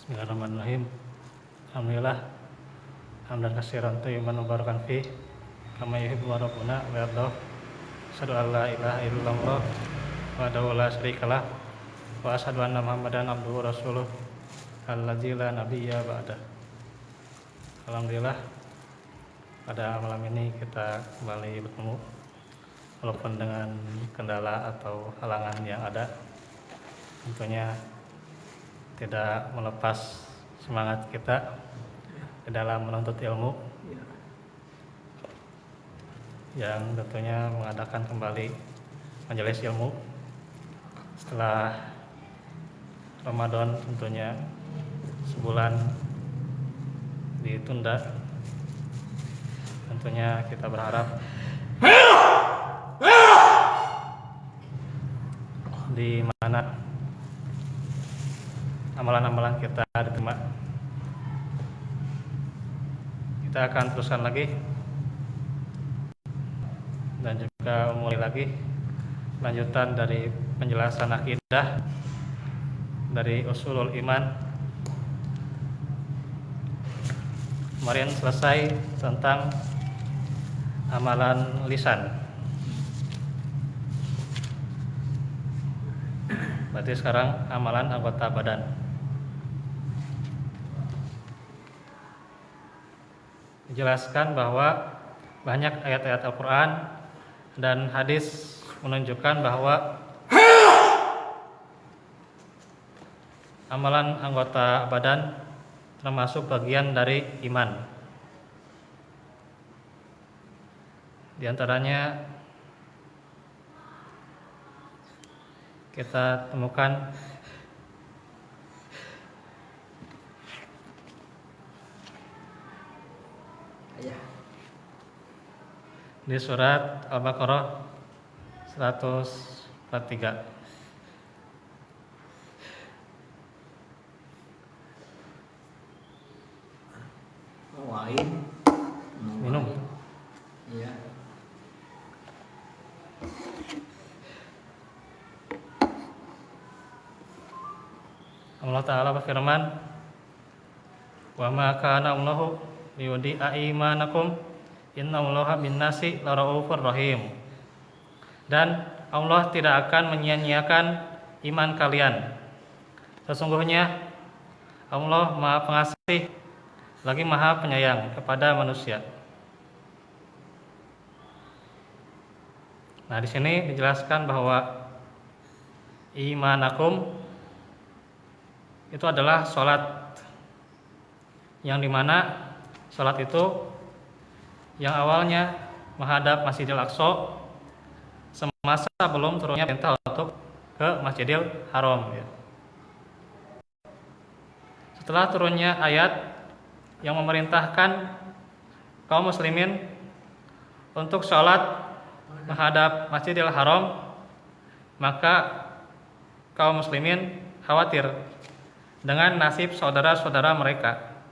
Bismillahirrahmanirrahim. Alhamdulillah hamdan katsiran thayyiban mubarakan fi kama yuhibbu rabbuna wa yardah. Asyhadu an la ilaha illallah wahdahu la syarikalah wa asyhadu anna Muhammadan abduhu wa rasuluh allazi la nabiyya ba'da. Alhamdulillah pada malam ini kita kembali bertemu walaupun dengan kendala atau halangan yang ada. Tentunya tidak melepas semangat kita di dalam menuntut ilmu yang tentunya mengadakan kembali majelis ilmu setelah Ramadan, tentunya sebulan ditunda. Tentunya kita berharap di mana amalan-amalan kita diterima. Kita akan teruskan lagi dan juga mulai lagi lanjutan dari penjelasan akidah dari usulul iman. Kemarin selesai tentang amalan lisan. Berarti sekarang amalan anggota badan. Dijelaskan bahwa banyak ayat-ayat Al-Quran dan hadis menunjukkan bahwa amalan anggota badan termasuk bagian dari iman. Di antaranya kita temukan di surat Al-Baqarah 143. Minum. Iya. Allah Ta'ala berfirman, wa ma kana Allahu liyudi'a imanakum innallaha bin-nasi laraufur rahim. Dan Allah tidak akan menyia-nyiakan iman kalian. Sesungguhnya Allah Maha Pengasih lagi Maha Penyayang kepada manusia. Nah, di sini dijelaskan bahwa imanakum itu adalah sholat, yang dimana sholat itu yang awalnya menghadap Masjidil Aqsa semasa belum turunnya perintah untuk ke Masjidil Haram. Setelah turunnya ayat yang memerintahkan kaum muslimin untuk sholat menghadap Masjidil Haram, maka kaum muslimin khawatir dengan nasib saudara-saudara mereka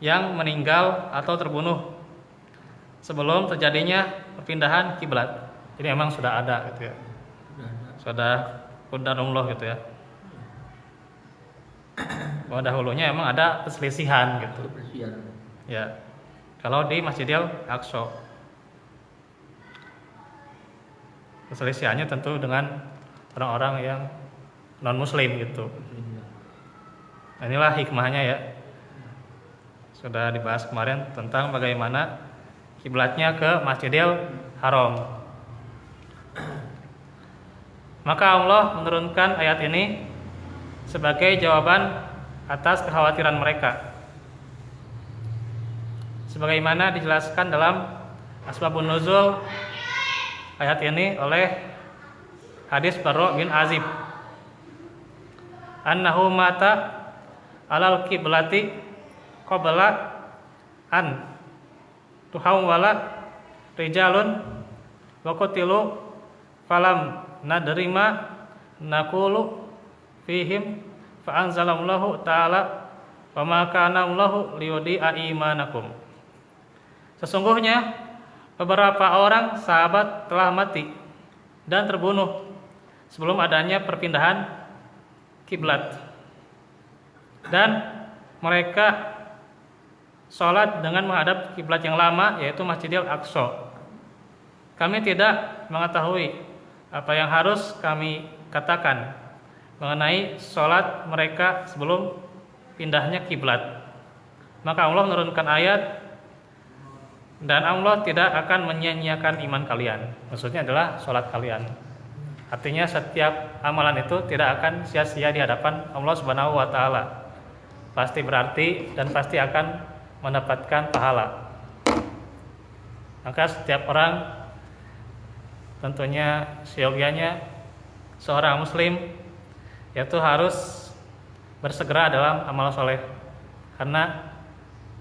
yang meninggal atau terbunuh sebelum terjadinya perpindahan kiblat. Jadi memang sudah ada gitu ya. Sudah qadarullah gitu ya. Bahwa dahulunya memang ada perselisihan gitu. Ya. Kalau di Masjidil Aqsa, perselisihannya tentu dengan orang-orang yang non muslim gitu. Nah, inilah hikmahnya ya. Sudah dibahas kemarin tentang bagaimana kiblatnya ke Masjidil Haram. Maka Allah menurunkan ayat ini sebagai jawaban atas kekhawatiran mereka. Sebagaimana dijelaskan dalam Asbabun Nuzul ayat ini oleh hadis Barra bin Azib. Annahu mata alal kiblati qabla an tuhawwala rijalun wa qutilu falam nadrima naqulu fihim fa anzalallahu ta'ala wa ma kana Allahu liyudi'a imanakum. Sesungguhnya beberapa orang sahabat telah mati dan terbunuh sebelum adanya perpindahan kiblat. Dan mereka sholat dengan menghadap kiblat yang lama, yaitu Masjidil Aqsa. Kami tidak mengetahui apa yang harus kami katakan mengenai sholat mereka sebelum pindahnya kiblat. Maka Allah menurunkan ayat, dan Allah tidak akan menyia-nyiakan iman kalian. Maksudnya adalah sholat kalian. Artinya setiap amalan itu tidak akan sia-sia di hadapan Allah Subhanahu wa taala. Pasti berarti dan pasti akan mendapatkan pahala. Maka setiap orang tentunya seyogianya seorang muslim yaitu harus bersegera dalam amal soleh, karena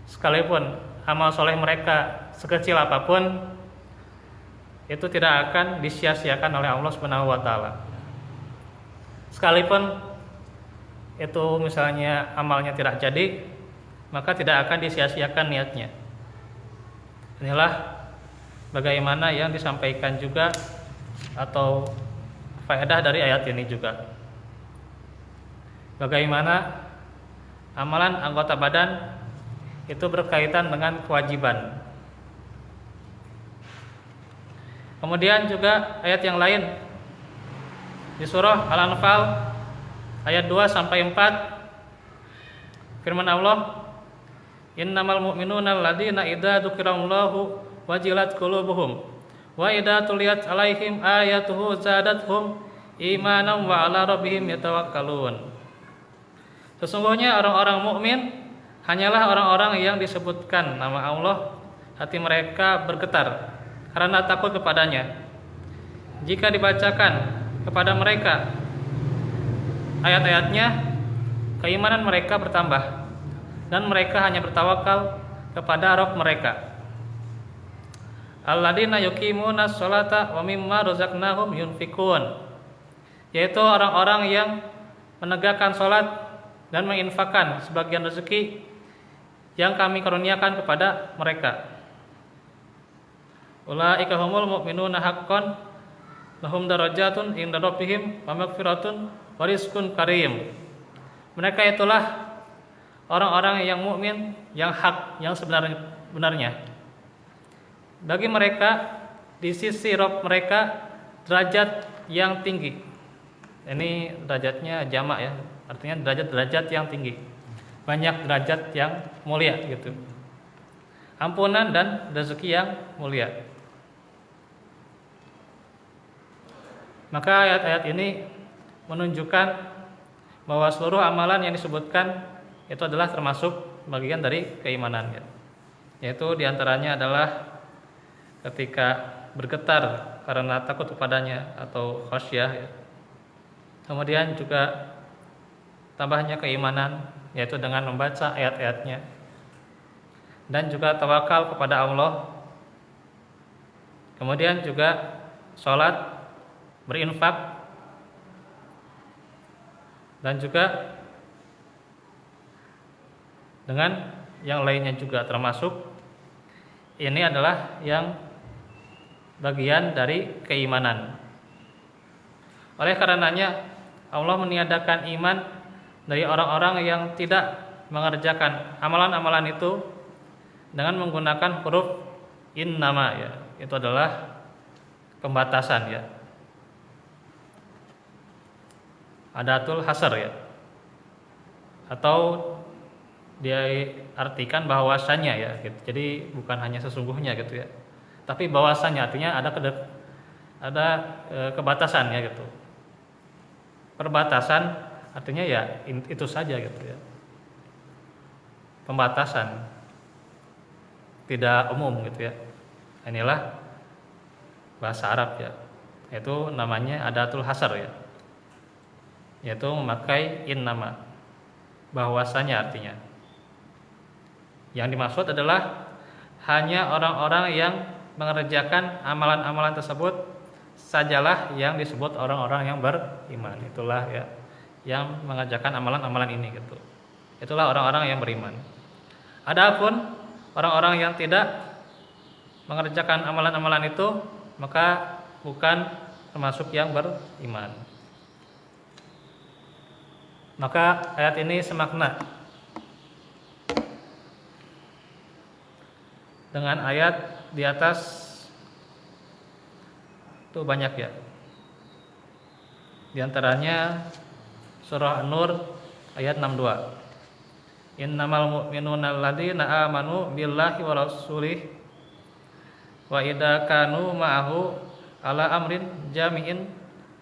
sekalipun amal soleh mereka sekecil apapun itu tidak akan disia-siakan oleh Allah Subhanahu wa taala. Sekalipun itu misalnya amalnya tidak jadi, maka tidak akan disia-siakan niatnya. Inilah bagaimana yang disampaikan juga atau faedah dari ayat ini juga. Bagaimana amalan anggota badan itu berkaitan dengan kewajiban. Kemudian juga ayat yang lain di surah Al-Anfal ayat 2 sampai 4, firman Allah, innamal mu'minuna alladzina idza dzukirallahu wajilat qulubuhum wa idza tuliyat alaihim ayatuhu zadatuhum imanan wa ala rabbihim yatawakkalun. Sesungguhnya orang-orang mukmin hanyalah orang-orang yang disebutkan nama Allah, hati mereka bergetar karena takut kepadanya. Jika dibacakan kepada mereka ayat-ayatnya, keimanan mereka bertambah dan mereka hanya bertawakal kepada Rabb mereka. Alladzina yuqimuna sholata wa mimma razaqnahum yunfikun, yaitu orang-orang yang menegakkan sholat dan menginfakkan sebagian rezeki yang kami karuniakan kepada mereka. Ulaika humul mu'minuna haqqan lahum darajatun inda rabbihim wa maghfiratun wa rizqun karim. Mereka itulah orang-orang yang mukmin, yang hak, yang sebenarnya. Bagi mereka di sisi Rabb mereka derajat yang tinggi. Ini derajatnya jamak ya, artinya derajat-derajat yang tinggi. Banyak derajat yang mulia gitu. Ampunan dan rezeki yang mulia. Maka ayat-ayat ini menunjukkan bahwa seluruh amalan yang disebutkan itu adalah termasuk bagian dari keimanan ya. Yaitu diantaranya adalah ketika bergetar karena takut kepadanya atau khasyah ya. Kemudian juga tambahnya keimanan yaitu dengan membaca ayat-ayatnya, dan juga tawakal kepada Allah. Kemudian juga sholat, berinfak, dan juga dengan yang lainnya juga termasuk. Ini adalah yang bagian dari keimanan. Oleh karenanya Allah meniadakan iman dari orang-orang yang tidak mengerjakan amalan-amalan itu dengan menggunakan huruf innama ya. Itu adalah pembatasan ya. Adatul hasr ya. Atau dia artikan bahwasannya ya gitu. Jadi bukan hanya sesungguhnya gitu ya. Tapi bahwasannya artinya ada kebatasan ya gitu. Perbatasan artinya ya itu saja gitu ya. Pembatasan tidak umum gitu ya. Inilah bahasa Arab ya. Itu namanya adatul hasr ya. Yaitu memakai innama. Bahwasanya artinya. Yang dimaksud adalah hanya orang-orang yang mengerjakan amalan-amalan tersebut sajalah yang disebut orang-orang yang beriman. Itulah ya yang mengerjakan amalan-amalan ini gitu. Itulah orang-orang yang beriman. Adapun orang-orang yang tidak mengerjakan amalan-amalan itu maka bukan termasuk yang beriman. Maka ayat ini semakna dengan ayat di atas itu banyak ya. Di antaranya surah An-Nur ayat 62. Innamal mu'minuna alladzina amanu billahi wa rasulih wa idza kanu ma'ahu ala amrin jami'in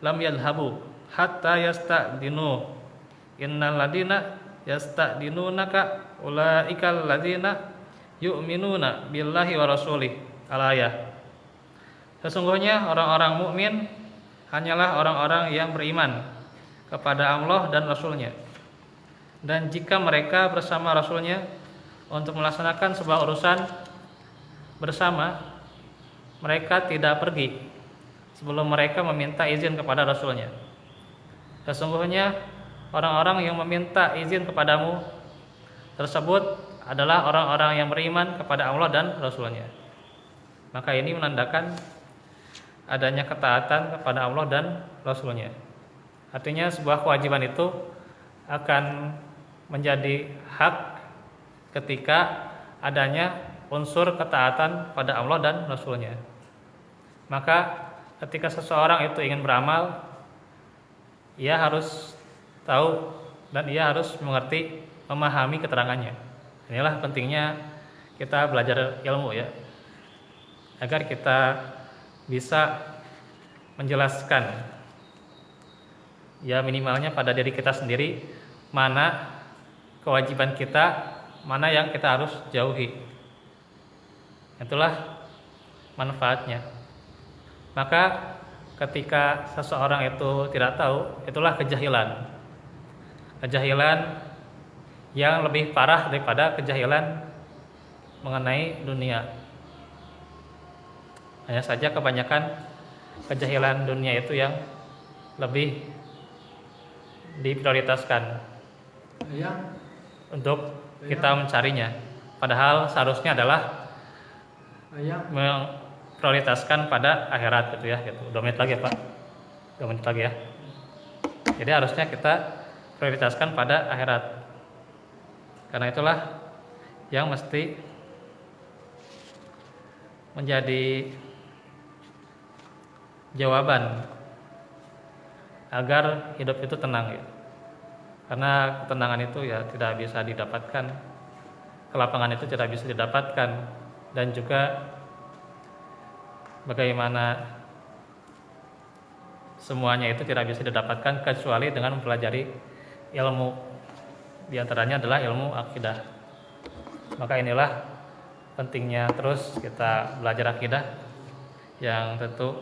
lam yadhhabu hatta yasta'dinu innal ladzina yasta'dinunaka ulaikal ladzina yu'minuna billahi wa rasulih. Al-ayah. Sesungguhnya orang-orang mukmin hanyalah orang-orang yang beriman kepada Allah dan Rasul-Nya. Dan jika mereka bersama Rasul-Nya untuk melaksanakan sebuah urusan bersama, mereka tidak pergi sebelum mereka meminta izin kepada Rasul-Nya. Sesungguhnya orang-orang yang meminta izin kepadamu tersebut adalah orang-orang yang beriman kepada Allah dan Rasul-Nya. Maka ini menandakan adanya ketaatan kepada Allah dan Rasul-Nya. Artinya sebuah kewajiban itu akan menjadi hak ketika adanya unsur ketaatan pada Allah dan Rasul-Nya. Maka ketika seseorang itu ingin beramal, ia harus tahu dan ia harus mengerti, memahami keterangannya. Inilah pentingnya kita belajar ilmu ya, agar kita bisa menjelaskan ya minimalnya pada diri kita sendiri mana kewajiban kita, mana yang kita harus jauhi. Itulah manfaatnya. Maka ketika seseorang itu tidak tahu, itulah kejahilan. Kejahilan yang lebih parah daripada kejahilan mengenai dunia. Hanya saja kebanyakan kejahilan dunia itu yang lebih diprioritaskan untuk kita mencarinya. Padahal seharusnya adalah memprioritaskan pada akhirat gitu ya. Gitu. 2 menit lagi ya Pak. 2 menit lagi ya. Jadi harusnya kita prioritaskan pada akhirat. Karena itulah yang mesti menjadi jawaban agar hidup itu tenang ya. Karena ketenangan itu ya tidak bisa didapatkan, kelapangan itu tidak bisa didapatkan, dan juga bagaimana semuanya itu tidak bisa didapatkan kecuali dengan mempelajari ilmu. Di antaranya adalah ilmu akidah. Maka inilah pentingnya terus kita belajar akidah, yang tentu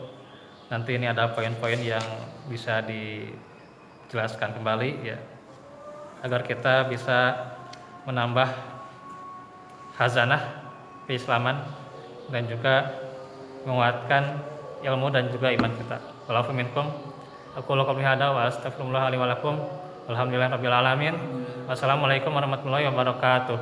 nanti ini ada poin-poin yang bisa dijelaskan kembali ya, agar kita bisa menambah khazanah keislaman dan juga menguatkan ilmu dan juga iman kita. Walafu minkum aku qouli hadza wa astaghfirullah li wa lakum. Alhamdulillahirabbil alamin. Wassalamualaikum warahmatullahi wabarakatuh.